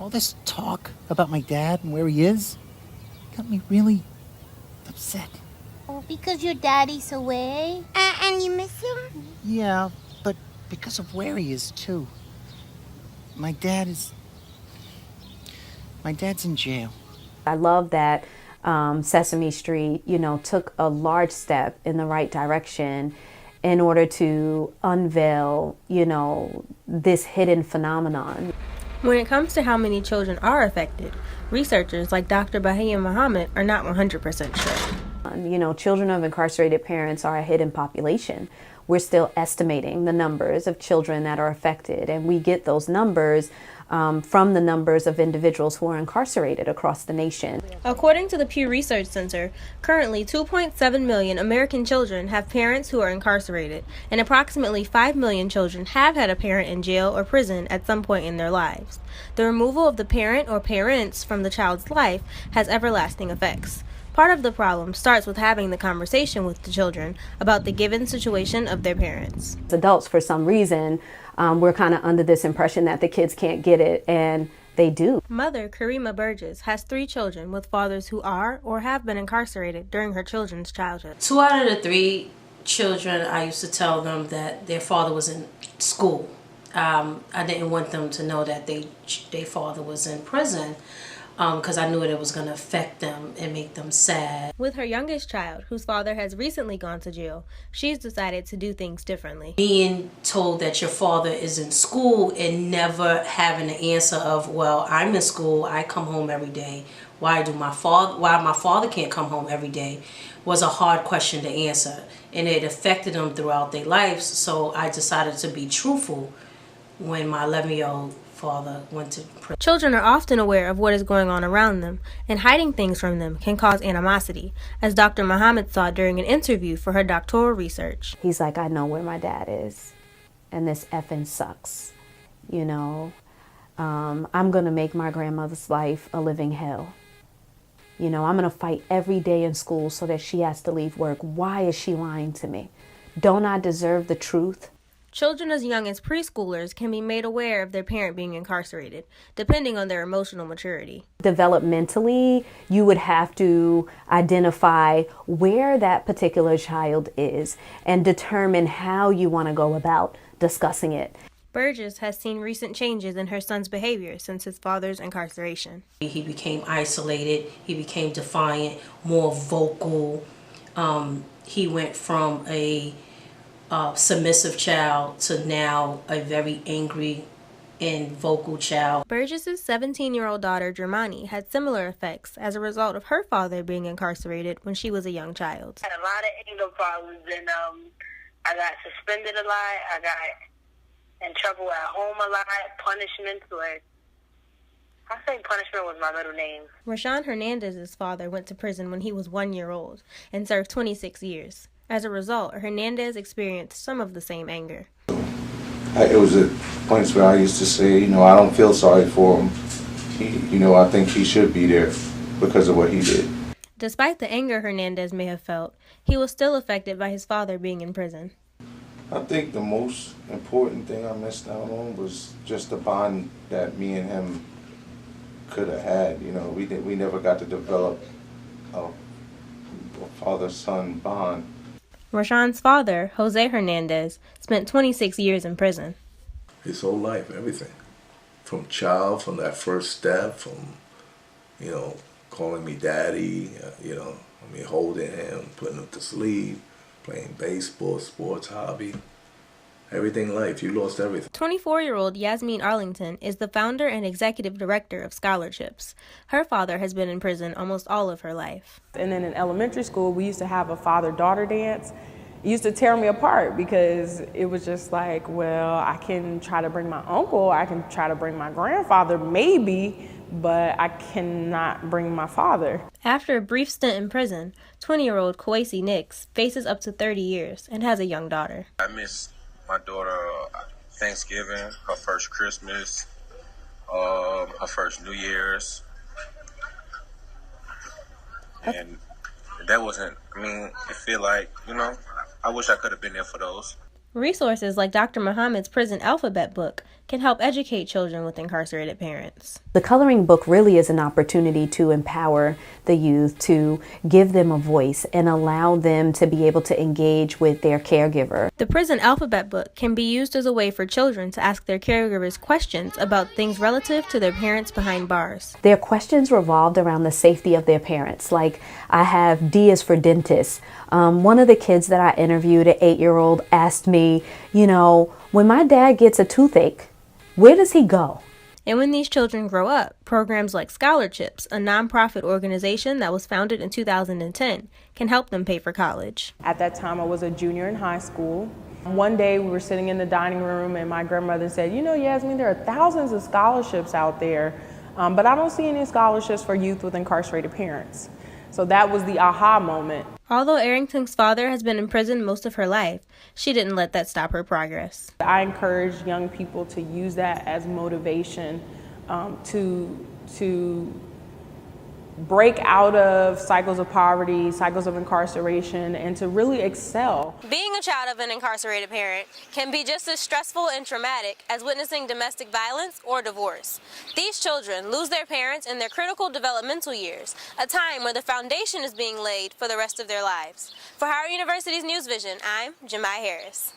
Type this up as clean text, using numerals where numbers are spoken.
All this talk about my dad and where he is got me really upset. Oh, because your daddy's away? And you miss him? Yeah, but because of where he is, too. My dad's in jail. I love that Sesame Street, took a large step in the right direction in order to unveil, this hidden phenomenon. When it comes to how many children are affected, researchers like Dr. Bahia Muhammad are not 100% sure. Children of incarcerated parents are a hidden population. We're still estimating the numbers of children that are affected, and we get those numbers from the numbers of individuals who are incarcerated across the nation. According to the Pew Research Center, currently 2.7 million American children have parents who are incarcerated, and approximately 5 million children have had a parent in jail or prison at some point in their lives. The removal of the parent or parents from the child's life has everlasting effects. Part of the problem starts with having the conversation with the children about the given situation of their parents. Adults, for some reason, we're kind of under this impression that the kids can't get it, and they do. Mother Karima Burgess has 3 children with fathers who are or have been incarcerated during her children's childhood. 2 out of the 3 children, I used to tell them that their father was in school. I didn't want them to know that their father was in prison, because I knew it was going to affect them and make them sad. With her youngest child, whose father has recently gone to jail, she's decided to do things differently. Being told that your father is in school and never having the answer of, well, I'm in school, I come home every day. Why my father can't come home every day was a hard question to answer. And it affected them throughout their lives, so I decided to be truthful when my 11-year-old father went to prison. Children are often aware of what is going on around them, and hiding things from them can cause animosity, as Dr. Muhammad saw during an interview for her doctoral research. He's like, I know where my dad is, and this effing sucks. I'm going to make my grandmother's life a living hell. I'm going to fight every day in school so that she has to leave work. Why is she lying to me? Don't I deserve the truth? Children as young as preschoolers can be made aware of their parent being incarcerated, depending on their emotional maturity. Developmentally, you would have to identify where that particular child is and determine how you want to go about discussing it. Burgess has seen recent changes in her son's behavior since his father's incarceration. He became isolated, he became defiant, more vocal. He went from a submissive child to now a very angry and vocal child. Burgess's 17-year-old daughter, Jamai, had similar effects as a result of her father being incarcerated when she was a young child. I had a lot of anger problems, and I got suspended a lot. I got in trouble at home a lot. Punishments, I say punishment was my middle name. Rashawn Hernandez's father went to prison when he was 1 year old and served 26 years. As a result, Hernandez experienced some of the same anger. It was at points where I used to say, I don't feel sorry for him. I think he should be there because of what he did. Despite the anger Hernandez may have felt, he was still affected by his father being in prison. I think the most important thing I missed out on was just the bond that me and him could have had. We never got to develop a father-son bond. Rashawn's father, Jose Hernandez, spent 26 years in prison. His whole life, everything. From that first step, from, calling me daddy, holding him, putting him to sleep, playing baseball, sports, hobby. Everything in life, you lost everything. 24-year-old Yasmin Arlington is the founder and executive director of Scholarships. Her father has been in prison almost all of her life. And then in elementary school, we used to have a father-daughter dance. It used to tear me apart because it was just like, well, I can try to bring my uncle, I can try to bring my grandfather, maybe, but I cannot bring my father. After a brief stint in prison, 20-year-old Kwesi Nix faces up to 30 years and has a young daughter. I miss my daughter Thanksgiving, her first Christmas, her first New Year's. And that wasn't, it feel like, I wish I could have been there for those. Resources like Dr. Muhammad's Prison Alphabet book can help educate children with incarcerated parents. The coloring book really is an opportunity to empower the youth, to give them a voice and allow them to be able to engage with their caregiver. The prison alphabet book can be used as a way for children to ask their caregivers questions about things relative to their parents behind bars. Their questions revolved around the safety of their parents. Like, I have D is for dentist. One of the kids that I interviewed, an 8-year-old, asked me, when my dad gets a toothache, where does he go? And when these children grow up, programs like Scholarships, a nonprofit organization that was founded in 2010, can help them pay for college. At that time, I was a junior in high school. One day we were sitting in the dining room and my grandmother said, Yasmin, there are thousands of scholarships out there, but I don't see any scholarships for youth with incarcerated parents. So that was the aha moment. Although Arrington's father has been in prison most of her life, she didn't let that stop her progress. I encourage young people to use that as motivation to break out of cycles of poverty, cycles of incarceration, and to really excel. Being a child of an incarcerated parent can be just as stressful and traumatic as witnessing domestic violence or divorce. These children lose their parents in their critical developmental years, a time where the foundation is being laid for the rest of their lives. For Howard University's NewsVision, I'm Jamai Harris.